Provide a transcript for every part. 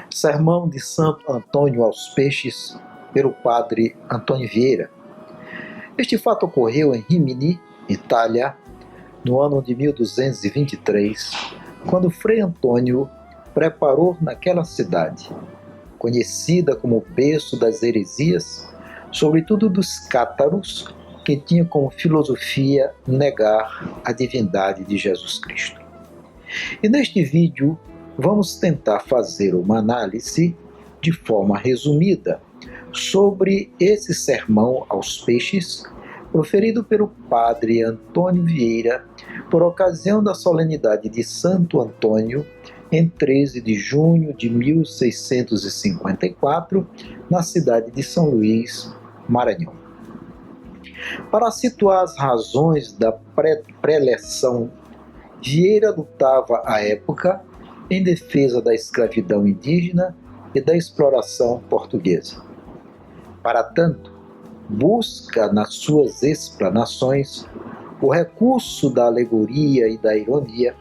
Sermão de Santo Antônio aos Peixes, pelo padre Antônio Vieira. Este fato ocorreu em Rimini, Itália, no ano de 1223, quando Frei Antônio preparou naquela cidade, conhecida como berço das heresias, sobretudo dos cátaros, que tinha como filosofia negar a divindade de Jesus Cristo. E neste vídeo vamos tentar fazer uma análise de forma resumida sobre esse sermão aos peixes, proferido pelo padre Antônio Vieira por ocasião da solenidade de Santo Antônio, em 13 de junho de 1654, na cidade de São Luís, Maranhão. Para situar as razões da preleção, Vieira lutava à época em defesa da escravidão indígena e da exploração portuguesa. Para tanto, busca nas suas explanações o recurso da alegoria e da ironia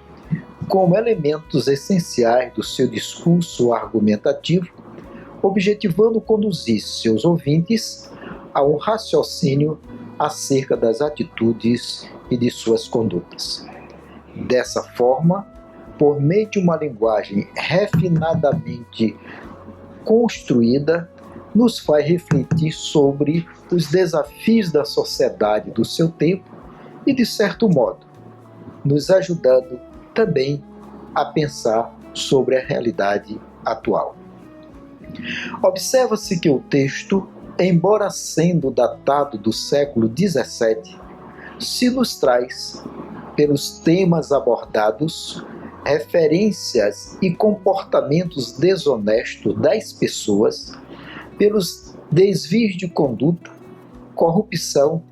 como elementos essenciais do seu discurso argumentativo, objetivando conduzir seus ouvintes a um raciocínio acerca das atitudes e de suas condutas. Dessa forma, por meio de uma linguagem refinadamente construída, nos faz refletir sobre os desafios da sociedade do seu tempo e, de certo modo, nos ajudando também a pensar sobre a realidade atual. Observa-se que o texto, embora sendo datado do século XVII, se nos traz, pelos temas abordados, referências e comportamentos desonestos das pessoas, pelos desvios de conduta, corrupção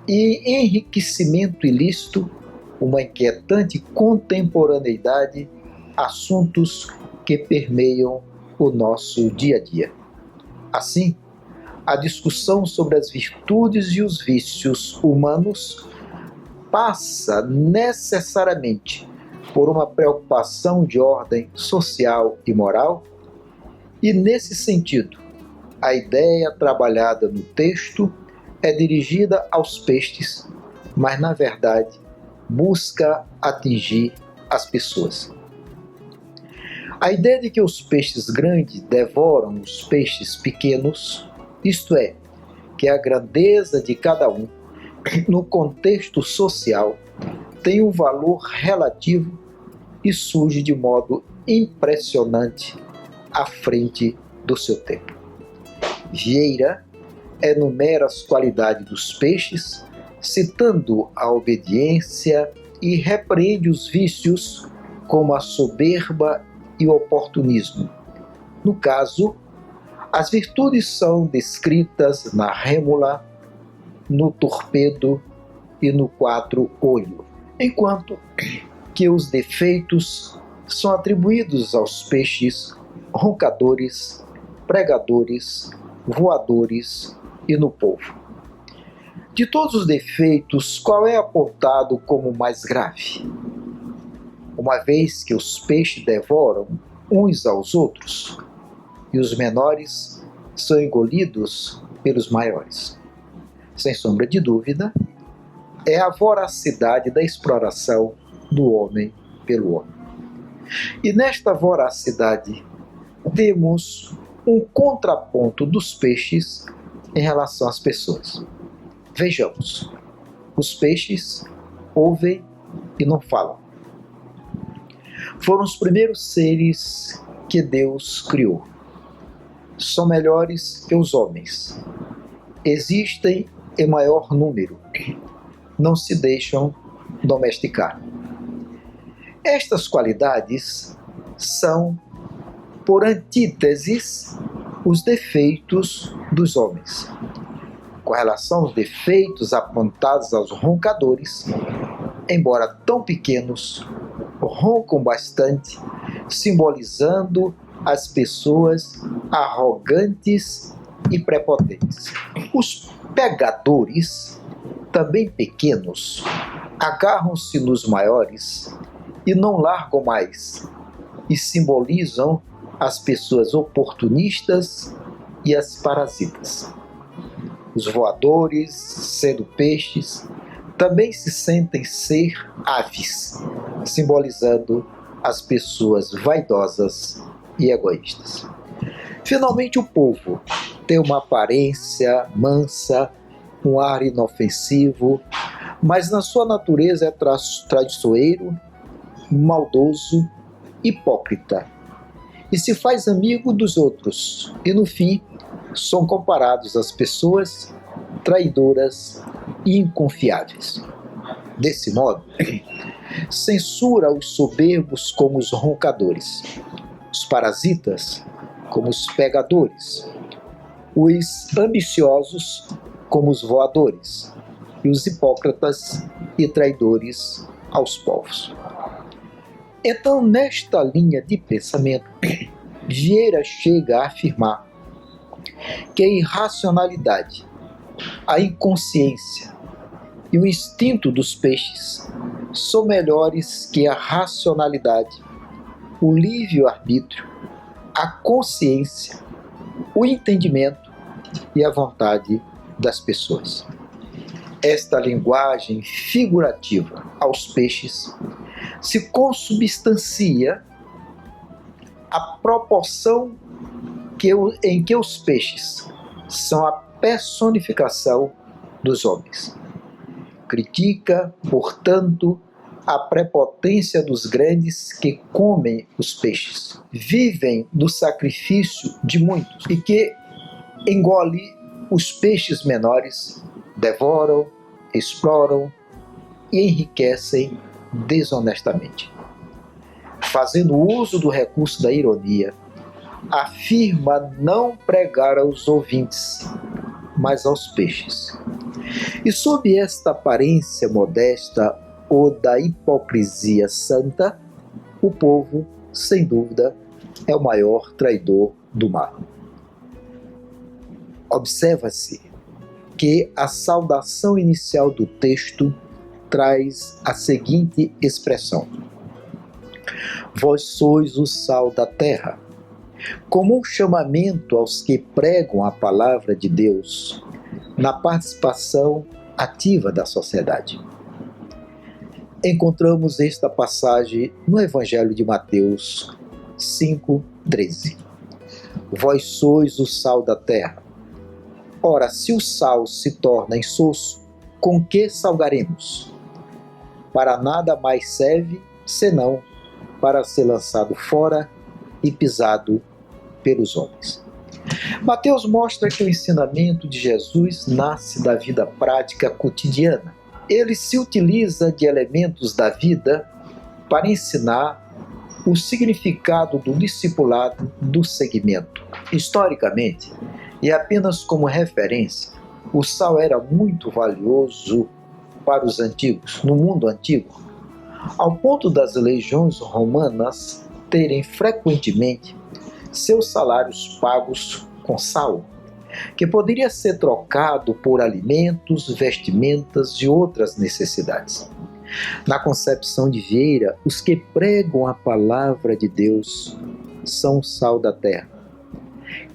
e enriquecimento ilícito, uma inquietante contemporaneidade, assuntos que permeiam o nosso dia a dia. Assim, a discussão sobre as virtudes e os vícios humanos passa necessariamente por uma preocupação de ordem social e moral, e nesse sentido, a ideia trabalhada no texto é dirigida aos peixes, mas na verdade busca atingir as pessoas. A ideia de que os peixes grandes devoram os peixes pequenos, isto é, que a grandeza de cada um, no contexto social, tem um valor relativo e surge de modo impressionante à frente do seu tempo. Vieira enumera as qualidades dos peixes, citando a obediência, e repreende os vícios como a soberba e o oportunismo. No caso, as virtudes são descritas na rêmula, no torpedo e no quatro-olho, enquanto que os defeitos são atribuídos aos peixes roncadores, pregadores, voadores e no povo. De todos os defeitos, qual é apontado como mais grave? Uma vez que os peixes devoram uns aos outros, e os menores são engolidos pelos maiores. Sem sombra de dúvida, é a voracidade da exploração do homem pelo homem. E nesta voracidade, temos um contraponto dos peixes em relação às pessoas. Vejamos, os peixes ouvem e não falam. Foram os primeiros seres que Deus criou. São melhores que os homens. Existem em maior número. Não se deixam domesticar. Estas qualidades são, por antíteses, os defeitos dos homens. Com relação aos defeitos apontados aos roncadores, embora tão pequenos, roncam bastante, simbolizando as pessoas arrogantes e prepotentes. Os pegadores, também pequenos, agarram-se nos maiores e não largam mais, e simbolizam as pessoas oportunistas e as parasitas. Os voadores, sendo peixes, também se sentem ser aves, simbolizando as pessoas vaidosas e egoístas. Finalmente, o povo tem uma aparência mansa, um ar inofensivo, mas na sua natureza é traiçoeiro, maldoso, hipócrita, e se faz amigo dos outros, e no fim são comparados às pessoas traidoras e inconfiáveis. Desse modo, censura os soberbos como os roncadores, os parasitas como os pegadores, os ambiciosos como os voadores, e os hipócritas e traidores aos povos. Então, nesta linha de pensamento, Vieira chega a afirmar que a irracionalidade, a inconsciência e o instinto dos peixes são melhores que a racionalidade, o livre-arbítrio, a consciência, o entendimento e a vontade das pessoas. Esta linguagem figurativa aos peixes se consubstancia à proporção em que os peixes são a personificação dos homens. Critica, portanto, a prepotência dos grandes que comem os peixes, vivem do sacrifício de muitos e que engole os peixes menores, devoram, exploram e enriquecem desonestamente. Fazendo uso do recurso da ironia, afirma não pregar aos ouvintes, mas aos peixes. E sob esta aparência modesta ou da hipocrisia santa, o povo, sem dúvida, é o maior traidor do mar. Observa-se que a saudação inicial do texto traz a seguinte expressão: vós sois o sal da terra, como um chamamento aos que pregam a palavra de Deus na participação ativa da sociedade. Encontramos esta passagem no Evangelho de Mateus 5:13. Vós sois o sal da terra. Ora, se o sal se torna insosso, com que salgaremos? Para nada mais serve, senão para ser lançado fora e pisado pelos homens. Mateus mostra que o ensinamento de Jesus nasce da vida prática cotidiana. Ele se utiliza de elementos da vida para ensinar o significado do discipulado do segmento. Historicamente, e apenas como referência, o sal era muito valioso para os antigos, no mundo antigo, ao ponto das legiões romanas terem frequentemente seus salários pagos com sal, que poderia ser trocado por alimentos, vestimentas e outras necessidades. Na concepção de Vieira, os que pregam a palavra de Deus são o sal da terra,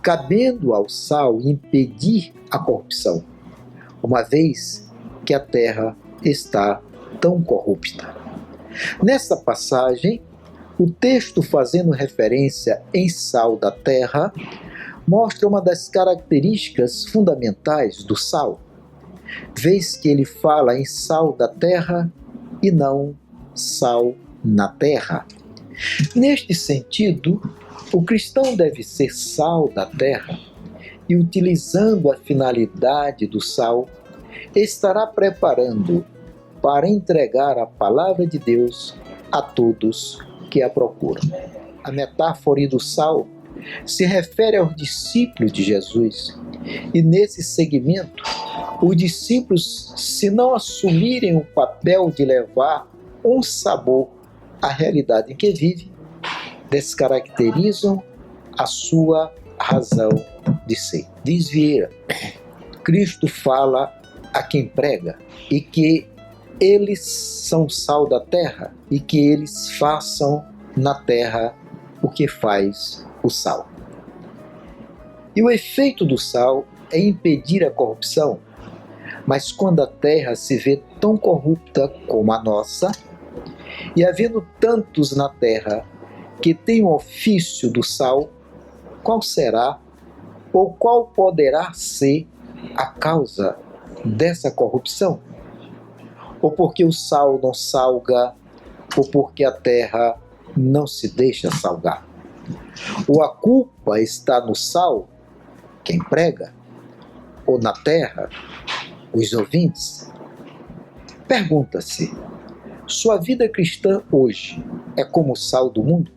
cabendo ao sal impedir a corrupção, uma vez que a terra está tão corrupta. Nessa passagem, o texto fazendo referência em sal da terra mostra uma das características fundamentais do sal, vez que ele fala em sal da terra e não sal na terra. Neste sentido, o cristão deve ser sal da terra e, utilizando a finalidade do sal, estará preparando para entregar a palavra de Deus a todos que a procuram. A metáfora do sal se refere aos discípulos de Jesus, e nesse segmento, os discípulos, se não assumirem o papel de levar um sabor à realidade em que vive, descaracterizam a sua razão de ser. Diz Vieira, Cristo fala a quem prega e que eles são sal da terra e que eles façam na terra o que faz o sal. E o efeito do sal é impedir a corrupção, mas quando a terra se vê tão corrupta como a nossa, e havendo tantos na terra que têm o ofício do sal, qual será ou qual poderá ser a causa dessa corrupção? Ou porque o sal não salga, ou porque a terra não se deixa salgar? Ou a culpa está no sal, quem prega, ou na terra, os ouvintes? Pergunta-se: sua vida cristã hoje é como o sal do mundo,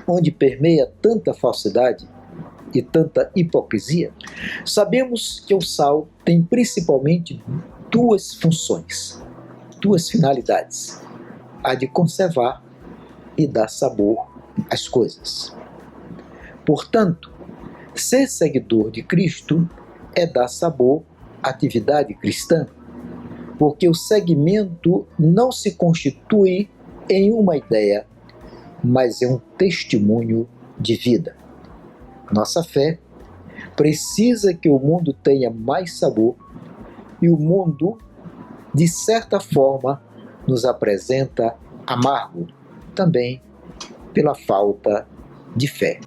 onde permeia tanta falsidade e tanta hipocrisia? Sabemos que o sal tem principalmente duas funções, duas finalidades: a de conservar e dar sabor às coisas. Portanto, ser seguidor de Cristo é dar sabor à atividade cristã, porque o seguimento não se constitui em uma ideia, mas em um testemunho de vida. Nossa fé precisa que o mundo tenha mais sabor, e o mundo, de certa forma, nos apresenta amargo, também pela falta de fé.